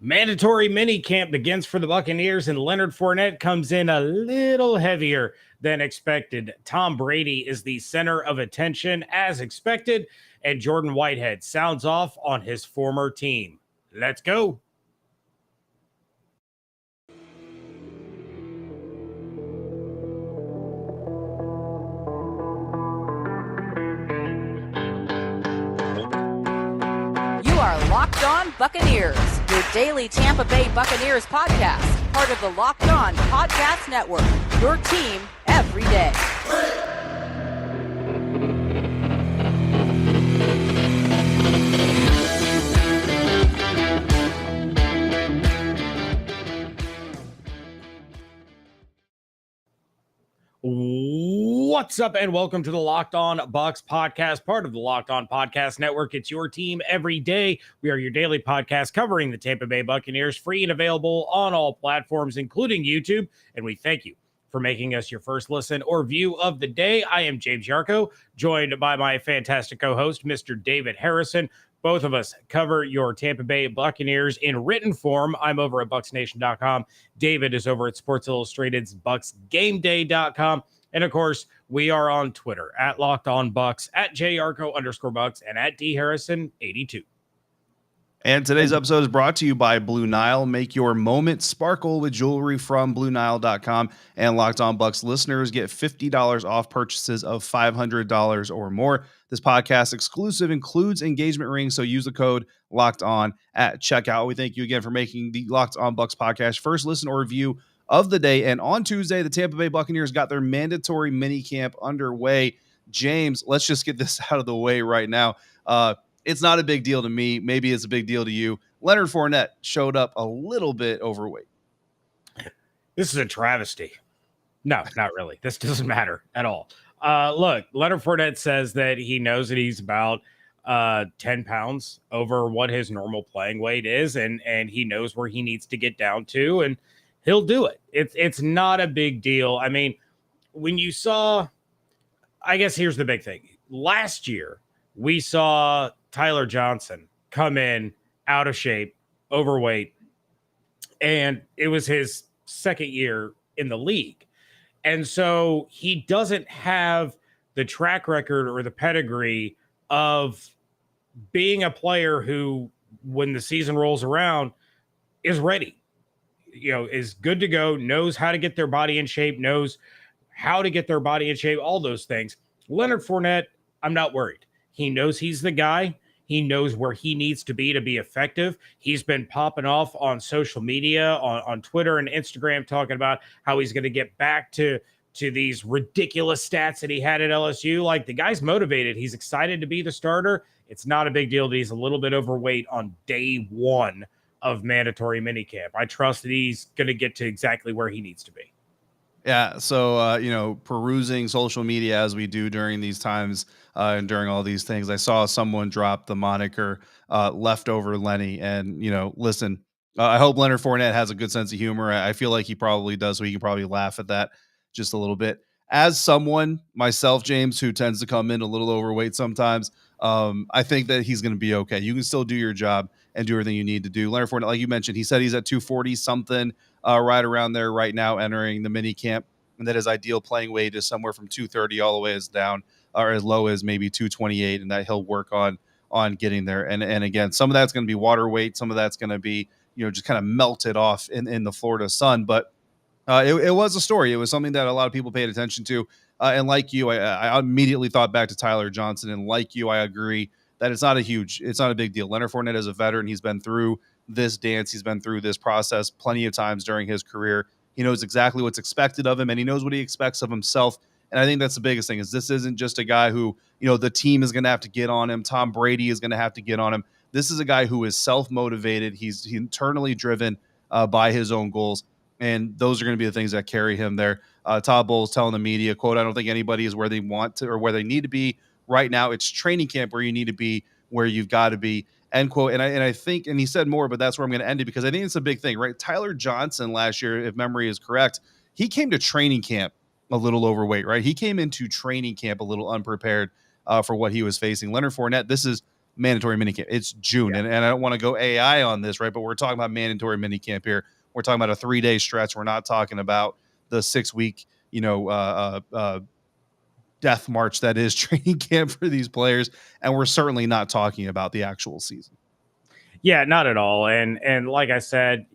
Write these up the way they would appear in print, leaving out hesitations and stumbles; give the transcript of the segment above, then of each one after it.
Mandatory minicamp begins for the Buccaneers, and Leonard Fournette comes in a little heavier than expected. Tom Brady is the center of attention as expected, and Jordan Whitehead sounds off on his former team. Let's go. Locked On Buccaneers, your daily Tampa Bay Buccaneers podcast, part of the Locked On Podcast Network, your team every day. What's up, and welcome to the Locked On Bucs Podcast, part of the Locked On Podcast Network. It's your team every day. We are your daily podcast covering the Tampa Bay Buccaneers, free and available on all platforms, including YouTube, and we thank you for making us your first listen or view of the day. I am James Yarcho, joined by my fantastic co-host, Mr. David Harrison. Both of us cover your Tampa Bay Buccaneers in written form. I'm over at BucsNation.com. David is over at Sports Illustrated's BucsGameDay.com. And, of course, we are on Twitter at Locked On Bucs, at JYarcho_Bucs, and at DHarrison82. And today's episode is brought to you by Blue Nile. Make your moment sparkle with jewelry from BlueNile.com. And Locked On Bucs listeners get $50 off purchases of $500 or more. This podcast exclusive includes engagement rings, so use the code Locked On at checkout. We thank you again for making the Locked On Bucs podcast first listen or review of the day. And on Tuesday, the Tampa Bay Buccaneers got their mandatory minicamp underway. James, let's just get this out of the way right now. It's not a big deal to me. Maybe it's a big deal to you. Leonard Fournette showed up a little bit overweight. This is a travesty. No, not really. This doesn't matter at all. Look, Leonard Fournette says that he knows that he's about 10 pounds over what his normal playing weight is, and he knows where he needs to get down to, and he'll do it. It's not a big deal. I mean, when you saw, I guess here's the big thing. Last year, we saw Tyler Johnson come in out of shape, overweight, and it was his second year in the league. And so he doesn't have the track record or the pedigree of being a player who, when the season rolls around, is ready, is good to go, knows how to get their body in shape, knows how to get their body in shape, all those things. Leonard Fournette, I'm not worried. He knows he's the guy. He knows where he needs to be effective. He's been popping off on social media, on Twitter and Instagram, talking about how he's going to get back to these ridiculous stats that he had at LSU. Like, the guy's motivated. He's excited to be the starter. It's not a big deal that he's a little bit overweight on day one of mandatory minicamp. I trust that he's going to get to exactly where he needs to be. Yeah, so, perusing social media as we do during these times and during all these things, I saw someone drop the moniker Leftover Lenny. And, listen, I hope Leonard Fournette has a good sense of humor. I feel like he probably does, so he can probably laugh at that just a little bit. As someone, myself, James, who tends to come in a little overweight sometimes, I think that he's going to be okay. You can still do your job and do everything you need to do. Leonard Fournette, like you mentioned, he said he's at 240-something. Right around there right now, entering the mini camp, and that his ideal playing weight is somewhere from 230 all the way as down, or as low as maybe 228, and that he'll work on getting there. And again, some of that's going to be water weight, some of that's going to be just kind of melted off in the Florida sun. But it was a story. It was something that a lot of people paid attention to. And like you, I immediately thought back to Tyler Johnson, and like you, I agree that it's not a big deal. Leonard Fournette is a veteran. He's been through this dance. He's been through this process plenty of times during his career. He knows exactly what's expected of him, and he knows what he expects of himself. And I think that's the biggest thing, is this isn't just a guy who, the team is going to have to get on him. Tom Brady is going to have to get on him. This is a guy who is self-motivated. He's internally driven by his own goals. And those are going to be the things that carry him there. Todd Bowles telling the media, quote, "I don't think anybody is where they want to or where they need to be right now. It's training camp where you need to be, where you've got to be." End quote. And I think, and he said more, but that's where I'm going to end it, because I think it's a big thing, right? Tyler Johnson last year, if memory is correct, he came to training camp a little overweight, right? He came into training camp a little unprepared for what he was facing. Leonard Fournette, this is mandatory minicamp. It's June, and I don't want to go AI on this, right? But we're talking about mandatory minicamp here. We're talking about a 3-day stretch. We're not talking about the 6-week, death march that is training camp for these players, and we're certainly not talking about the actual season. Yeah, not at all. And like I said,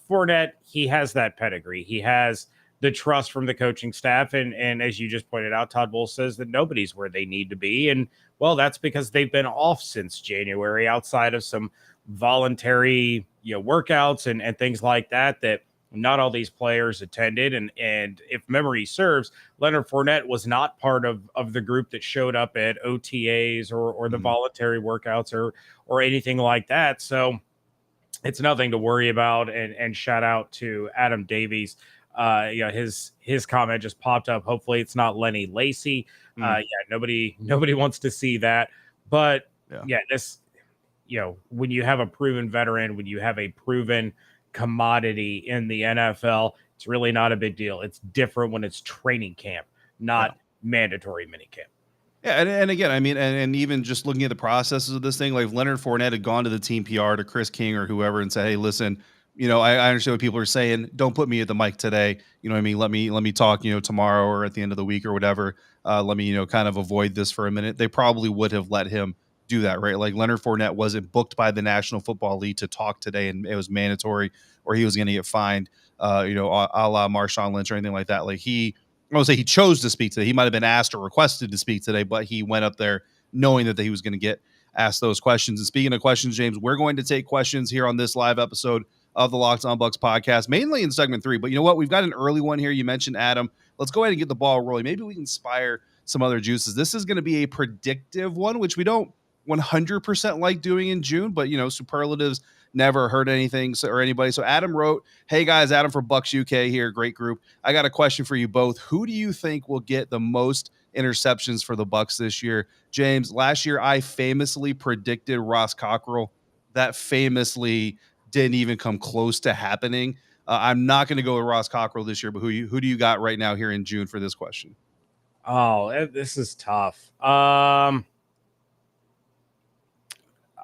Fournette, he has that pedigree. He has the trust from the coaching staff. And as you just pointed out, Todd Bowles says that nobody's where they need to be. And well, that's because they've been off since January outside of some voluntary, workouts and things like that not all these players attended. And if memory serves, Leonard Fournette was not part of the group that showed up at OTAs or the voluntary workouts or anything like that. So it's nothing to worry about. And shout out to Adam Davies. His comment just popped up. Hopefully it's not Lenny Lacy. Nobody wants to see that. But this, when you have a proven veteran, when you have a proven commodity in the NFL, it's really not a big deal. It's different when it's training camp, not mandatory minicamp. Yeah, and again, I mean, and even just looking at the processes of this thing, like if Leonard Fournette had gone to the team PR, to Chris King or whoever, and said, "Hey, listen, I understand what people are saying. Don't put me at the mic today. You know what I mean? Let me talk, tomorrow or at the end of the week or whatever. Let me, kind of avoid this for a minute." They probably would have let him do that, right? Like Leonard Fournette wasn't booked by the National Football League to talk today, and it was mandatory, or he was going to get fined, a la Marshawn Lynch or anything like that. Like I won't say he chose to speak today. He might have been asked or requested to speak today, but he went up there knowing that he was going to get asked those questions. And speaking of questions, James, we're going to take questions here on this live episode of the Locked On Bucs podcast, mainly in segment 3. But you know what? We've got an early one here. You mentioned Adam. Let's go ahead and get the ball rolling. Maybe we can inspire some other juices. This is going to be a predictive one, which we don't 100% like doing in June, but superlatives never hurt anything or anybody. So Adam wrote, "Hey guys, Adam for Bucs UK here. Great group. I got a question for you both. Who do you think will get the most interceptions for the Bucs this year?" James, last year I famously predicted Ross Cockrell. That famously didn't even come close to happening. I'm not going to go with Ross Cockrell this year, but who do you got right now here in June for this question? Oh, this is tough.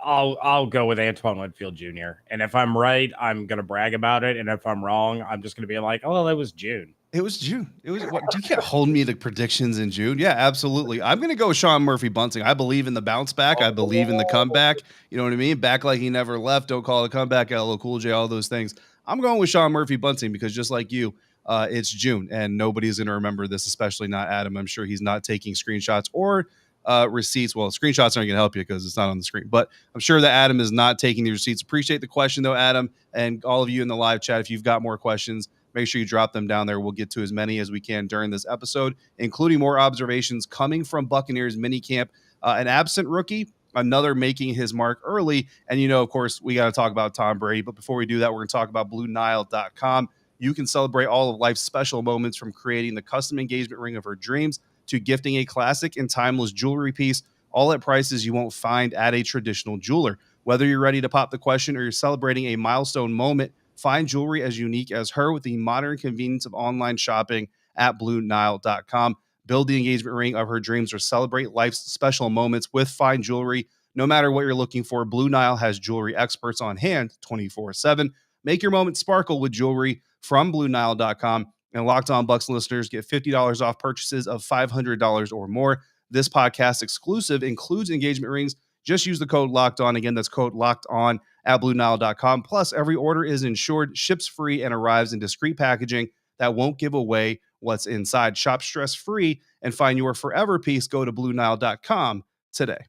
I'll go with Antoine Winfield Jr. And if I'm right, I'm going to brag about it. And if I'm wrong, I'm just going to be like, "Oh, that was June." It was June. It was what? You can't hold me to predictions in June. Yeah, absolutely. I'm going to go with Sean Murphy-Bunting. I believe in the bounce back. I believe in the comeback. You know what I mean? Back like he never left. Don't call it a comeback. LL Cool J, all those things. I'm going with Sean Murphy-Bunting because just like you, it's June and nobody's going to remember this, especially not Adam. I'm sure he's not taking screenshots or receipts. Well, screenshots aren't going to help you because it's not on the screen, but I'm sure that Adam is not taking the receipts. Appreciate the question though, Adam, and all of you in the live chat. If you've got more questions, make sure you drop them down there. We'll get to as many as we can during this episode, including more observations coming from Buccaneers minicamp. An absent rookie, another making his mark early. And, of course, we got to talk about Tom Brady. But before we do that, we're going to talk about BlueNile.com. You can celebrate all of life's special moments, from creating the custom engagement ring of her dreams to gifting a classic and timeless jewelry piece, all at prices you won't find at a traditional jeweler. Whether you're ready to pop the question or you're celebrating a milestone moment, find jewelry as unique as her with the modern convenience of online shopping at BlueNile.com. Build the engagement ring of her dreams or celebrate life's special moments with fine jewelry. No matter what you're looking for, Blue Nile has jewelry experts on hand 24/7. Make your moment sparkle with jewelry from BlueNile.com. And Locked On Bucs listeners get $50 off purchases of $500 or more. This podcast exclusive includes engagement rings. Just use the code Locked On. Again, that's code Locked On at BlueNile.com. Plus, every order is insured, ships free, and arrives in discreet packaging that won't give away what's inside. Shop stress-free and find your forever piece. Go to BlueNile.com today.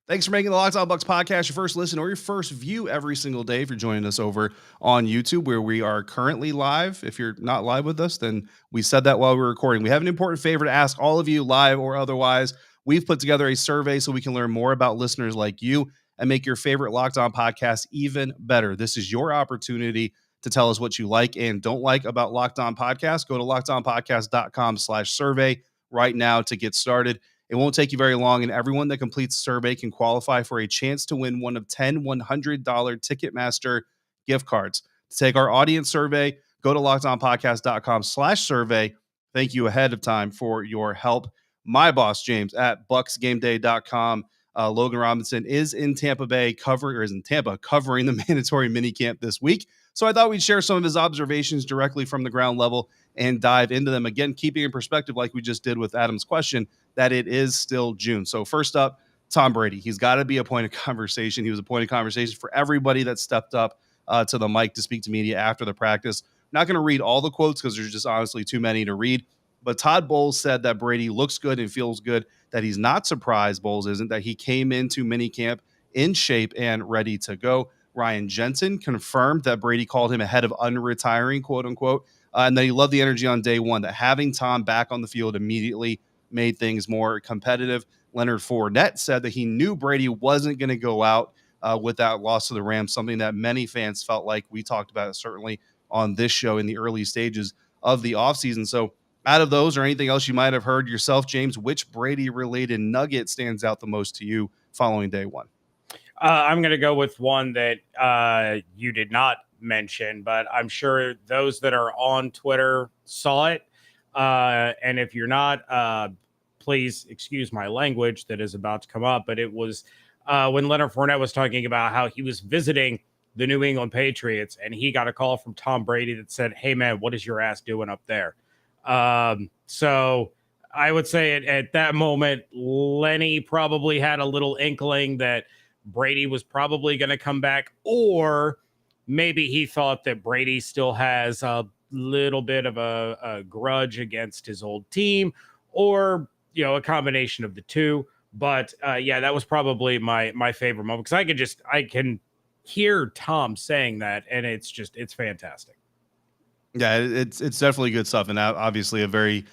Thanks for making the Locked On Bucs podcast your first listen or your first view every single day. If you're joining us over on YouTube, where we are currently live. If you're not live with us, then we said that while we were recording. We have an important favor to ask all of you, live or otherwise. We've put together a survey so we can learn more about listeners like you and make your favorite Locked On podcast even better. This is your opportunity to tell us what you like and don't like about Locked On Podcast. Go to lockedonpodcast.com/survey right now to get started. It won't take you very long, and everyone that completes the survey can qualify for a chance to win one of 10 $100 Ticketmaster gift cards. To take our audience survey, go to lockedonpodcast.com/survey. Thank you ahead of time for your help. My boss, James, at bucksgameday.com. Logan Robinson is in Tampa Bay covering the mandatory minicamp this week. So I thought we'd share some of his observations directly from the ground level and dive into them. Again, keeping in perspective, like we just did with Adam's question, that it is still June. So first up, Tom Brady. He's got to be a point of conversation. He was a point of conversation for everybody that stepped up to the mic to speak to media after the practice. Not going to read all the quotes because there's just honestly too many to read. But Todd Bowles said that Brady looks good and feels good, that he's not surprised, Bowles isn't, that he came into minicamp in shape and ready to go. Ryan Jensen confirmed that Brady called him ahead of unretiring, quote unquote, and that he loved the energy on day one, that having Tom back on the field immediately made things more competitive. Leonard Fournette said that he knew Brady wasn't going to go out with that loss to the Rams, something that many fans felt like. We talked about it certainly on this show in the early stages of the offseason. So out of those or anything else you might have heard yourself, James, which Brady-related nugget stands out the most to you following day one? I'm going to go with one that you did not mention, but I'm sure those that are on Twitter saw it. And if you're not, please excuse my language that is about to come up. But it was when Leonard Fournette was talking about how he was visiting the New England Patriots and he got a call from Tom Brady that said, "Hey, man, what is your ass doing up there?" So I would say at that moment, Lenny probably had a little inkling that Brady was probably going to come back, or maybe he thought that Brady still has a little bit of a grudge against his old team, or, a combination of the two. But yeah, that was probably my favorite moment, because I can hear Tom saying that, and it's fantastic. Yeah, it's definitely good stuff, and obviously a very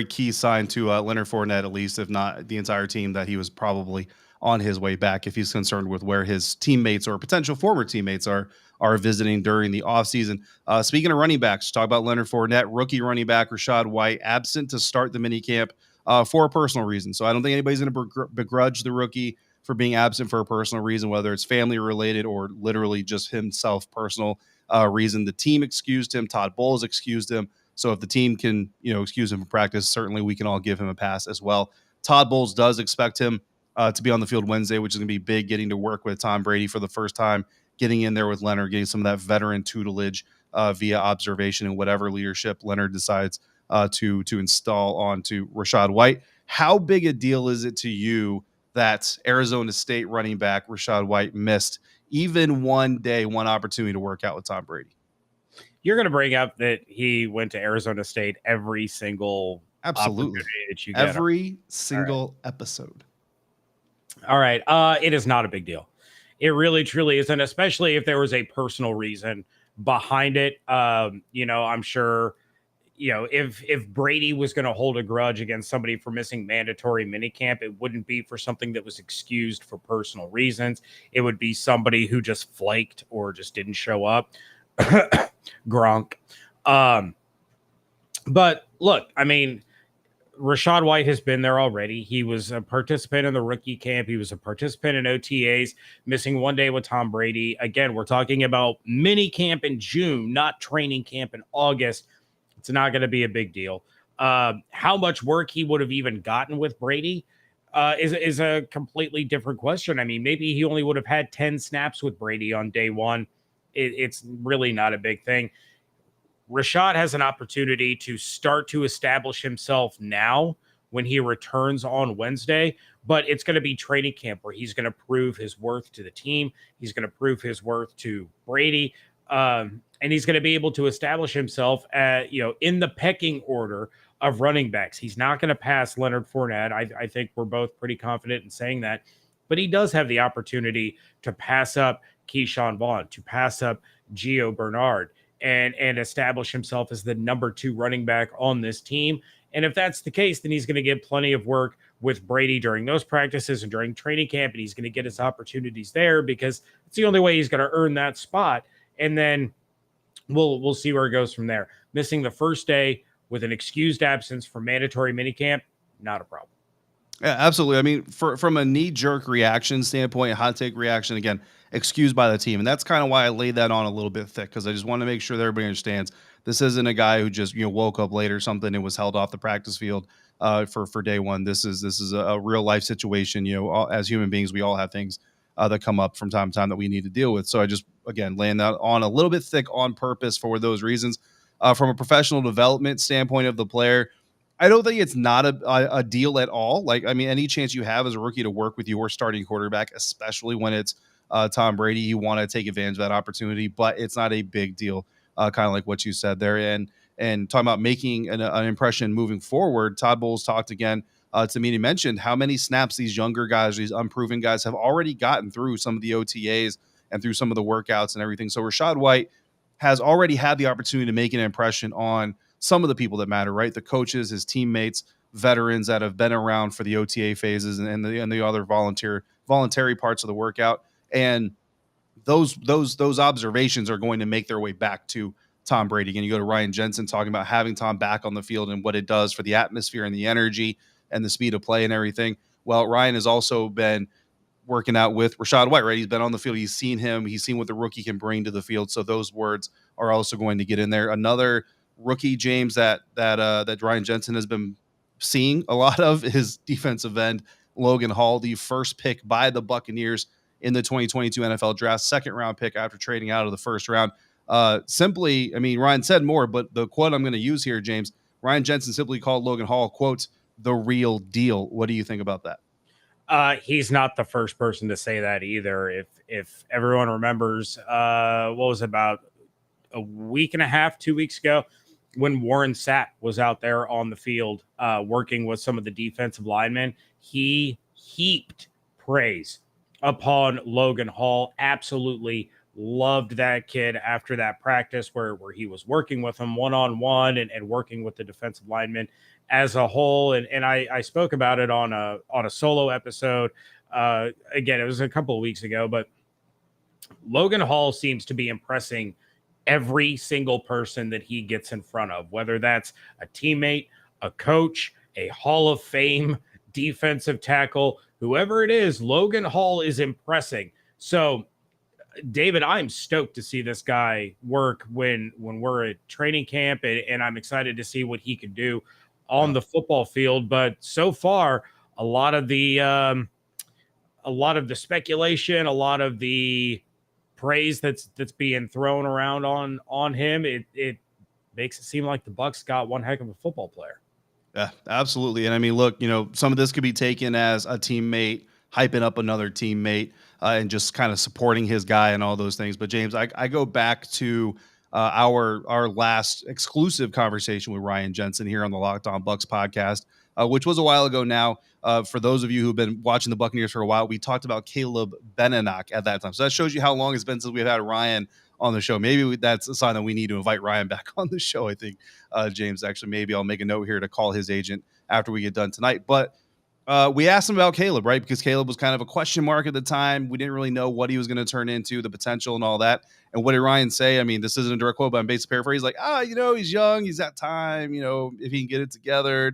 key sign to Leonard Fournette, at least, if not the entire team, that he was probably on his way back, if he's concerned with where his teammates or potential former teammates are visiting during the offseason. Speaking of running backs, talk about Leonard Fournette, rookie running back Rachaad White, absent to start the minicamp for a personal reason. So I don't think anybody's going to begrudge the rookie for being absent for a personal reason, whether it's family related or literally just himself personal reason. The team excused him. Todd Bowles excused him. So if the team can, excuse him from practice, certainly we can all give him a pass as well. Todd Bowles does expect him to be on the field Wednesday, which is going to be big, getting to work with Tom Brady for the first time, getting in there with Leonard, getting some of that veteran tutelage via observation and whatever leadership Leonard decides to install onto Rachaad White. How big a deal is it to you that Arizona State running back Rachaad White missed even one opportunity to work out with Tom Brady? You're going to bring up that he went to Arizona State every single absolutely that you get. Every single episode. All right. It is not a big deal. It really, truly isn't, especially if there was a personal reason behind it. I'm sure, if Brady was going to hold a grudge against somebody for missing mandatory minicamp, it wouldn't be for something that was excused for personal reasons. It would be somebody who just flaked or just didn't show up. Gronk. But look, Rachaad White has been there already. He was a participant in the rookie camp. He was a participant in OTAs, missing one day with Tom Brady. Again, we're talking about mini camp in June, not training camp in August. It's not going to be a big deal. How much work he would have even gotten with Brady is a completely different question. Maybe he only would have had 10 snaps with Brady on day one. It's really not a big thing. Rachaad has an opportunity to start to establish himself now when he returns on Wednesday, but it's going to be training camp where he's going to prove his worth to the team. He's going to prove his worth to Brady. And he's going to be able to establish himself in the pecking order of running backs. He's not going to pass Leonard Fournette. I think we're both pretty confident in saying that, but he does have the opportunity to pass up Keyshawn Vaughn, to pass up Gio Bernard, and establish himself as the number 2 running back on this team. And if that's the case, then he's going to get plenty of work with Brady during those practices and during training camp, and he's going to get his opportunities there because it's the only way he's going to earn that spot. And then we'll see where it goes from there. Missing the first day with an excused absence for mandatory minicamp, not a problem. Yeah, absolutely. I mean, from a knee-jerk reaction standpoint, hot take reaction, again, excused by the team. And that's kind of why I laid that on a little bit thick, because I just want to make sure that everybody understands this isn't a guy who just, woke up late or something and was held off the practice field for day one. This is a real life situation. As human beings, we all have things that come up from time to time that we need to deal with. So I just, again, laying that on a little bit thick on purpose for those reasons. From a professional development standpoint of the player, I don't think it's not a deal at all. Like, I mean, any chance you have as a rookie to work with your starting quarterback, especially when it's Tom Brady, you want to take advantage of that opportunity, but it's not a big deal. Kind of like what you said there. And talking about making an impression moving forward, Todd Bowles talked again to me. He mentioned how many snaps these younger guys, these unproven guys, have already gotten through some of the OTAs and through some of the workouts and everything. So Rachaad White has already had the opportunity to make an impression on some of the people that matter, right? The coaches, his teammates, veterans that have been around for the OTA phases and the other voluntary parts of the workout. And those observations are going to make their way back to Tom Brady. Again, you go to Ryan Jensen talking about having Tom back on the field and what it does for the atmosphere and the energy and the speed of play and everything. Well, Ryan has also been working out with Rachaad White, right? He's been on the field. He's seen him. He's seen what the rookie can bring to the field. So those words are also going to get in there. Another rookie, James, that Ryan Jensen has been seeing a lot of is defensive end Logan Hall, the first pick by the Buccaneers in the 2022 NFL draft, second round pick after trading out of the first round. Simply, I mean, Ryan said more, but the quote I'm going to use here, James, Ryan Jensen simply called Logan Hall, quote, the real deal. What do you think about that? He's not the first person to say that either. If everyone remembers, what was it, about a week and a half, 2 weeks ago, when Warren Sapp was out there on the field working with some of the defensive linemen, he heaped praise upon Logan Hall. Absolutely loved that kid after that practice where he was working with him one-on-one and working with the defensive linemen as a whole. And I spoke about it on a solo episode. Again, it was a couple of weeks ago, but Logan Hall seems to be impressing every single person that he gets in front of, whether that's a teammate, a coach, a Hall of Fame defensive tackle, whoever it is, Logan Hall is impressing. So, David, I'm stoked to see this guy work when we're at training camp, and I'm excited to see what he can do on the football field. But so far, a lot of the speculation, a lot of the praise that's being thrown around on him, it makes it seem like the Bucs got one heck of a football player. Yeah, absolutely. And I mean, look, some of this could be taken as a teammate hyping up another teammate and just kind of supporting his guy and all those things. But James, I go back to our last exclusive conversation with Ryan Jensen here on the Locked On Bucs podcast, which was a while ago now. For those of you who've been watching the Buccaneers for a while, we talked about Caleb Benenoch at that time. So that shows you how long it's been since we've had Ryan on the show. Maybe that's a sign that we need to invite Ryan back on the show. I think, James, actually, maybe I'll make a note here to call his agent after we get done tonight. But we asked him about Caleb, right? Because Caleb was kind of a question mark at the time. We didn't really know what he was going to turn into, the potential and all that. And what did Ryan say? I mean, this isn't a direct quote, but I'm basically paraphrasing. Like, he's young. He's got time. If he can get it together,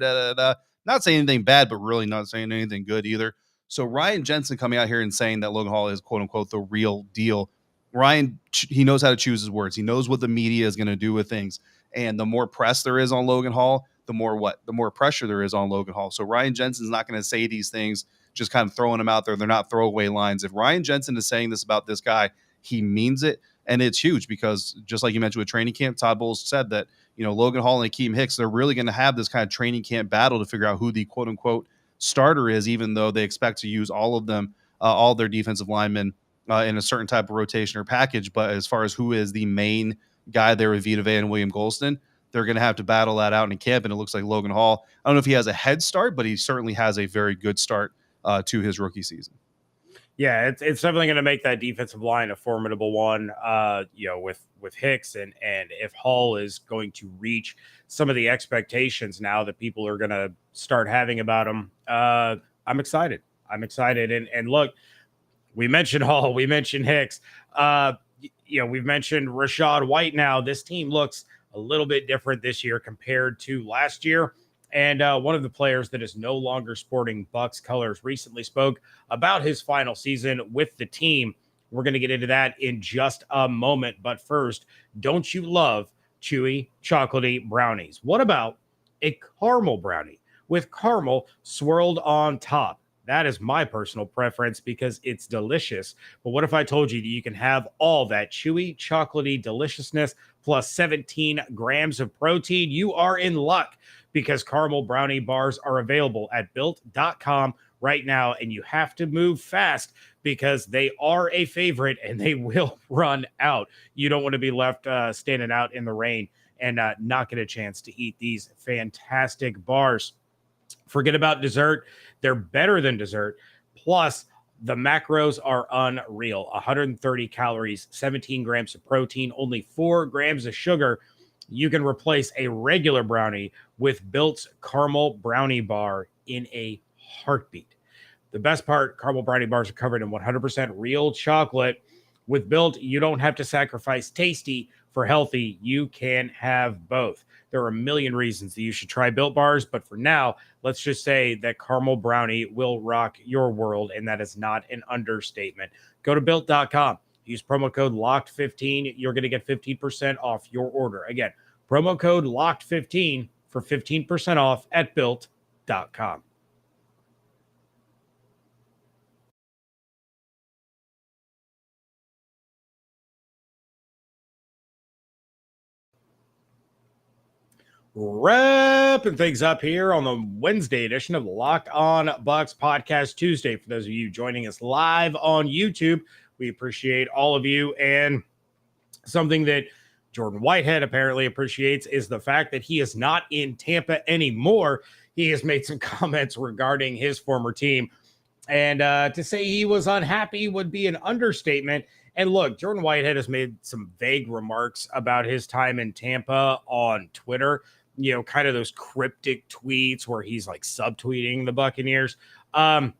Not saying anything bad, but really not saying anything good either. So Ryan Jensen coming out here and saying that Logan Hall is, quote unquote, the real deal. Ryan, he knows how to choose his words. He knows what the media is going to do with things. And the more press there is on Logan Hall, the more pressure there is on Logan Hall. So Ryan Jensen's not going to say these things, just kind of throwing them out there. They're not throwaway lines. If Ryan Jensen is saying this about this guy, he means it. And it's huge because just like you mentioned with training camp, Todd Bowles said that, Logan Hall and Akeem Hicks, they're really going to have this kind of training camp battle to figure out who the quote unquote starter is, even though they expect to use all of them, all their defensive linemen in a certain type of rotation or package. But as far as who is the main guy there with Vita Vea and William Golston, they're going to have to battle that out in camp. And it looks like Logan Hall, I don't know if he has a head start, but he certainly has a very good start to his rookie season. Yeah, it's definitely going to make that defensive line a formidable one, with Hicks. And if Hall is going to reach some of the expectations now that people are going to start having about him, I'm excited. And look, we mentioned Hall, we mentioned Hicks. We've mentioned Rachaad White now. This team looks a little bit different this year compared to last year. And one of the players that is no longer sporting Bucs colors recently spoke about his final season with the team. We're going to get into that in just a moment. But first, don't you love chewy, chocolatey brownies? What about a caramel brownie with caramel swirled on top? That is my personal preference because it's delicious. But what if I told you that you can have all that chewy, chocolatey deliciousness plus 17 grams of protein? You are in luck because caramel brownie bars are available at built.com right now. And you have to move fast because they are a favorite and they will run out. You don't want to be left standing out in the rain and not get a chance to eat these fantastic bars. Forget about dessert. They're better than dessert. Plus, the macros are unreal. 130 calories, 17 grams of protein, only 4 grams of sugar. You can replace a regular brownie with Built's caramel brownie bar in a heartbeat. The best part, caramel brownie bars are covered in 100% real chocolate. With Built, you don't have to sacrifice tasty for healthy. You can have both. There are a million reasons that you should try Built bars, but for now, let's just say that caramel brownie will rock your world, and that is not an understatement. Go to Built.com. Use promo code LOCKED15. You're going to get 15% off your order. Again, promo code LOCKED15 for 15% off at Built.com. Wrapping things up here on the Wednesday edition of the Locked On Bucs Podcast Tuesday. For those of you joining us live on YouTube, we appreciate all of you. And something that Jordan Whitehead apparently appreciates is the fact that he is not in Tampa anymore. He has made some comments regarding his former team. And to say he was unhappy would be an understatement. And look, Jordan Whitehead has made some vague remarks about his time in Tampa on Twitter. You know, kind of those cryptic tweets where he's like subtweeting the Buccaneers. But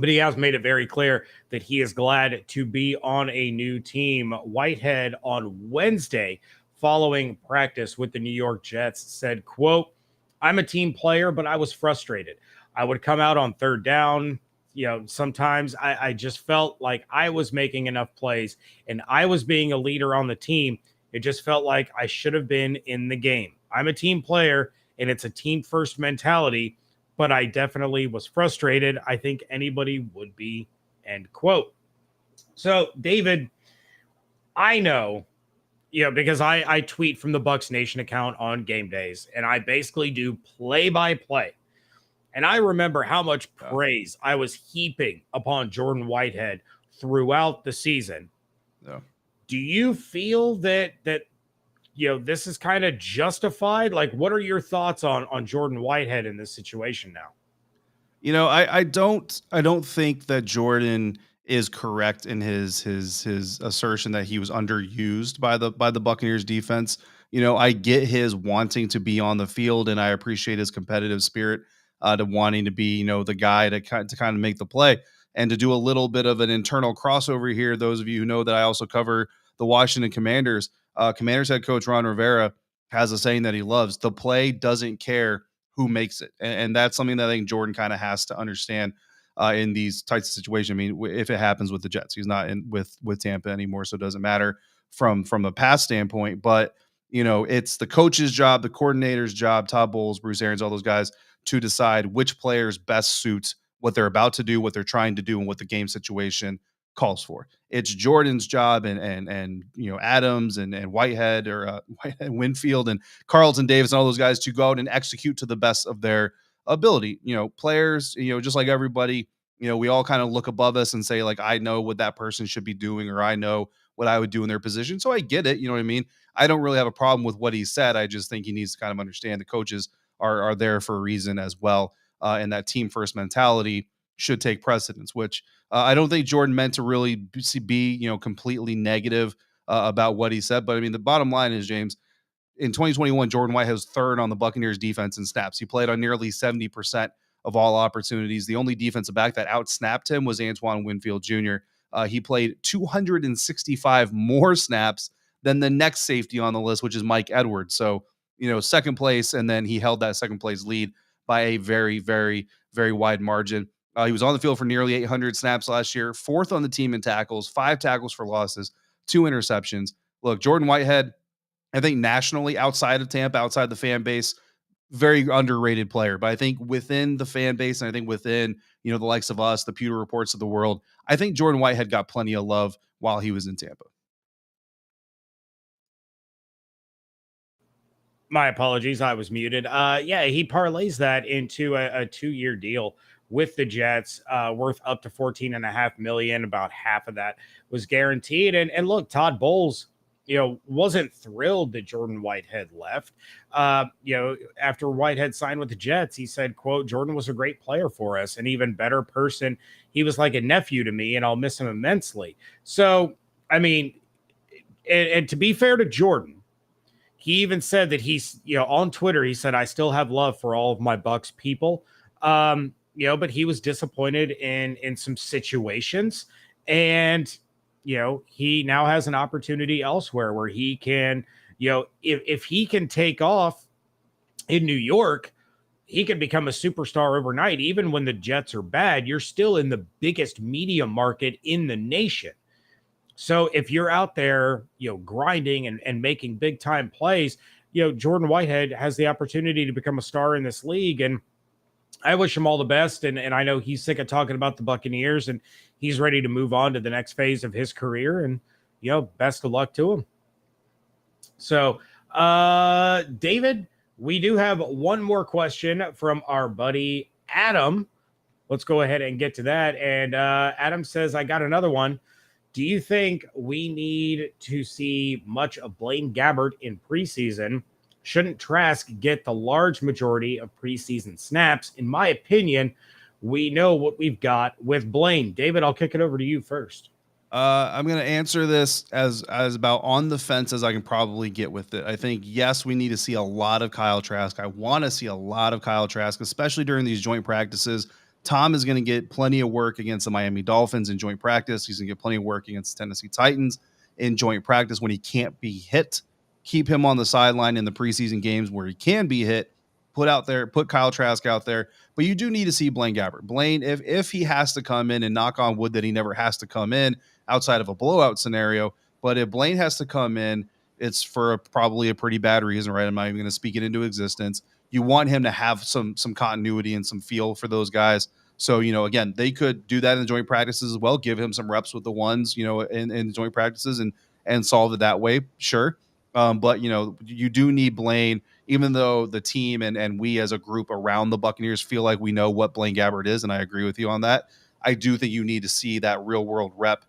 he has made it very clear that he is glad to be on a new team. Whitehead on Wednesday, following practice with the New York Jets, said, quote, "I'm a team player, but I was frustrated. I would come out on third down. You know, sometimes I just felt like I was making enough plays and I was being a leader on the team. It just felt like I should have been in the game. I'm a team player and it's a team first mentality, but I definitely was frustrated. I think anybody would be," end quote. So, David, I know, you know, because I tweet from the Bucs Nation account on game days and I basically do play by play. And I remember how much praise I was heaping upon Jordan Whitehead throughout the season. Yeah. Do you feel that you know this is kind of justified? Like, what are your thoughts on Jordan Whitehead in this situation now? You know, I don't think that Jordan is correct in his assertion that he was underused by the Buccaneers defense. You know, I get his wanting to be on the field, and I appreciate his competitive spirit, to wanting to be, you know, the guy to kind of make the play and to do a little bit of an internal crossover here. Those of you who know that I also cover the Washington Commanders. Commanders head coach Ron Rivera has a saying that he loves: the play doesn't care who makes it. And that's something that I think Jordan kind of has to understand in these types of situations. I mean, if it happens with the Jets, he's not in with Tampa anymore, so it doesn't matter from a past standpoint. But you know, it's the coach's job, the coordinator's job, Todd Bowles, Bruce Arians, all those guys, to decide which players best suit what they're about to do, what they're trying to do, and what the game situation calls for. It's Jordan's job and you know, Adams and Whitehead or Whitehead, Winfield and Carlton Davis and all those guys to go out and execute to the best of their ability. You know, players, you know, just like everybody, you know, we all kind of look above us and say, like, I know what that person should be doing, or I know what I would do in their position. So I get it. You know what I mean? I don't really have a problem with what he said. I just think he needs to kind of understand the coaches are there for a reason as well. And that team first mentality should take precedence, which I don't think Jordan meant to really be, you know, completely negative about what he said. But I mean, the bottom line is, James, in 2021, Jordan Whitehead was third on the Buccaneers defense in snaps. He played on nearly 70% of all opportunities. The only defensive back that outsnapped him was Antoine Winfield Jr. He played 265 more snaps than the next safety on the list, which is Mike Edwards. So second place, and then he held that second place lead by a very, very, very wide margin. He was on the field for nearly 800 snaps last year, fourth on the team in tackles, 5 tackles for losses, 2 interceptions. Look, Jordan Whitehead, I think nationally, outside of Tampa, outside the fan base, very underrated player. But I think within the fan base, and I think within, the likes of us, the Pewter Reports of the world, I think Jordan Whitehead got plenty of love while he was in Tampa. My apologies, I was muted. Yeah, he parlays that into a 2-year deal with the Jets, worth up to $14.5 million. About half of that was guaranteed. And look, Todd Bowles, wasn't thrilled that Jordan Whitehead left. After Whitehead signed with the Jets, he said, quote, "Jordan was a great player for us, an even better person. He was like a nephew to me, and I'll miss him immensely." So, I mean, and to be fair to Jordan, he even said that he's, on Twitter, he said, "I still have love for all of my Bucs people." But he was disappointed in some situations, and he now has an opportunity elsewhere where he can, if he can take off in New York, he can become a superstar overnight. Even when the Jets are bad, you're still in the biggest media market in the nation. So if you're out there, grinding and making big time plays, Jordan Whitehead has the opportunity to become a star in this league. And I wish him all the best. And I know he's sick of talking about the Buccaneers, and he's ready to move on to the next phase of his career. And, best of luck to him. So, David, we do have one more question from our buddy Adam. Let's go ahead and get to that. And Adam says, "I got another one. Do you think we need to see much of Blaine Gabbert in preseason? Shouldn't Trask get the large majority of preseason snaps? In my opinion, we know what we've got with Blaine." David, I'll kick it over to you first. I'm going to answer this as about on the fence as I can probably get with it. I think, yes, we need to see a lot of Kyle Trask. I want to see a lot of Kyle Trask, especially during these joint practices. Tom is going to get plenty of work against the Miami Dolphins in joint practice. He's going to get plenty of work against the Tennessee Titans in joint practice when he can't be hit. Keep him on the sideline in the preseason games where he can be hit. Put Kyle Trask out there. But you do need to see Blaine Gabbert. Blaine, if he has to come in, and knock on wood that he never has to come in outside of a blowout scenario, but if Blaine has to come in, it's for probably a pretty bad reason, right? I'm not even going to speak it into existence. You want him to have some continuity and some feel for those guys. So, again, they could do that in the joint practices as well. Give him some reps with the ones, in joint practices and solve it that way. Sure. But, you do need Blaine, even though the team and we as a group around the Buccaneers feel like we know what Blaine Gabbert is. And I agree with you on that. I do think you need to see that real world rep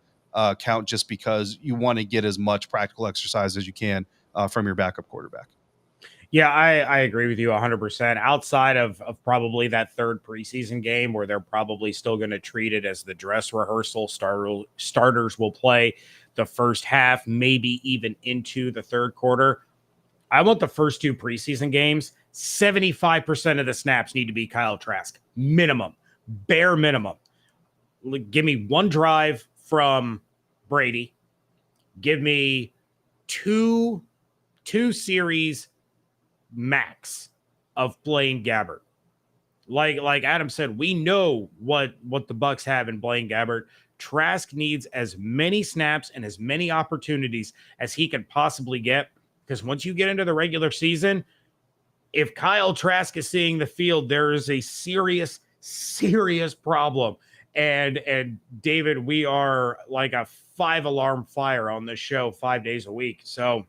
count, just because you want to get as much practical exercise as you can from your backup quarterback. Yeah, I agree with you 100%. Outside of probably that third preseason game where they're probably still going to treat it as the dress rehearsal, starters will play the first half, maybe even into the third quarter. I want the first 2 preseason games, 75% of the snaps need to be Kyle Trask. Minimum, bare minimum. Give me one drive from Brady. Give me two series max of Blaine Gabbert. Like Adam said, we know what the Bucs have in Blaine Gabbert. Trask needs as many snaps and as many opportunities as he can possibly get, because once you get into the regular season, if Kyle Trask is seeing the field, there is a serious problem. And David, we are like a 5-alarm fire on this show 5 days a week. So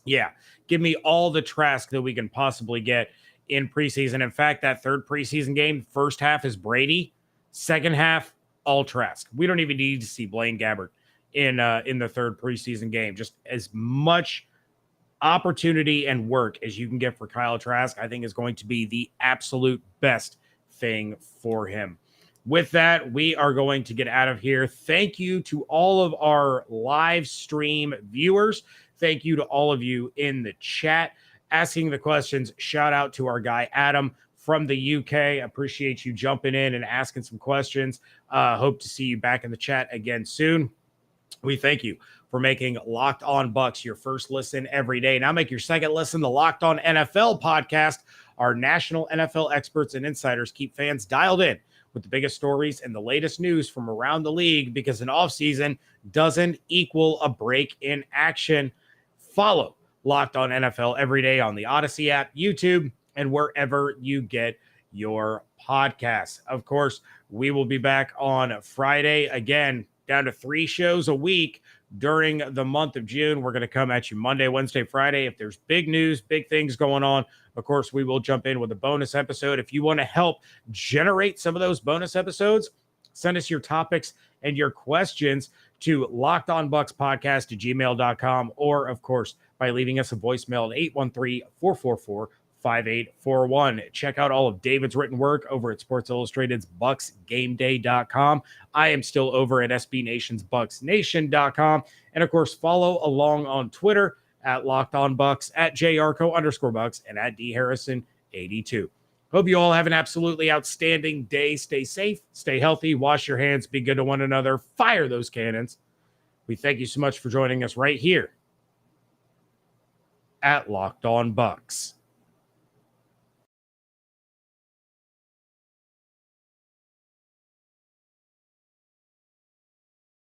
yeah, give me all the Trask that we can possibly get in preseason. In fact, that third preseason game, first half is Brady, second half, all Trask. We don't even need to see Blaine Gabbert in the third preseason game. Just as much opportunity and work as you can get for Kyle Trask, I think is going to be the absolute best thing for him. With that, we are going to get out of here. Thank you to all of our live stream viewers. Thank you to all of you in the chat asking the questions. Shout out to our guy, Adam, from the UK. Appreciate you jumping in and asking some questions. Hope to see you back in the chat again soon. We thank you for making Locked On Bucs your first listen every day. Now make your second listen the Locked On NFL podcast. Our national NFL experts and insiders keep fans dialed in with the biggest stories and the latest news from around the league, because an offseason doesn't equal a break in action. Follow Locked On NFL every day on the Odyssey app, YouTube, and wherever you get your podcasts. Of course, we will be back on Friday again, down to 3 shows a week during the month of June. We're going to come at you Monday, Wednesday, Friday. If there's big news, big things going on, of course, we will jump in with a bonus episode. If you want to help generate some of those bonus episodes, send us your topics and your questions to lockedonbuckspodcast@gmail.com, or, of course, by leaving us a voicemail at 813-444-5841. Check out all of David's written work over at Sports Illustrated's BucsGameDay.com. I am still over at SB Nation's BucsNation.com. And, of course, follow along on Twitter at LockedOnBucs, at JYarcho_Bucks, and at DHarrison82. Hope you all have an absolutely outstanding day. Stay safe, stay healthy, wash your hands, be good to one another, fire those cannons. We thank you so much for joining us right here at Locked On Bucs.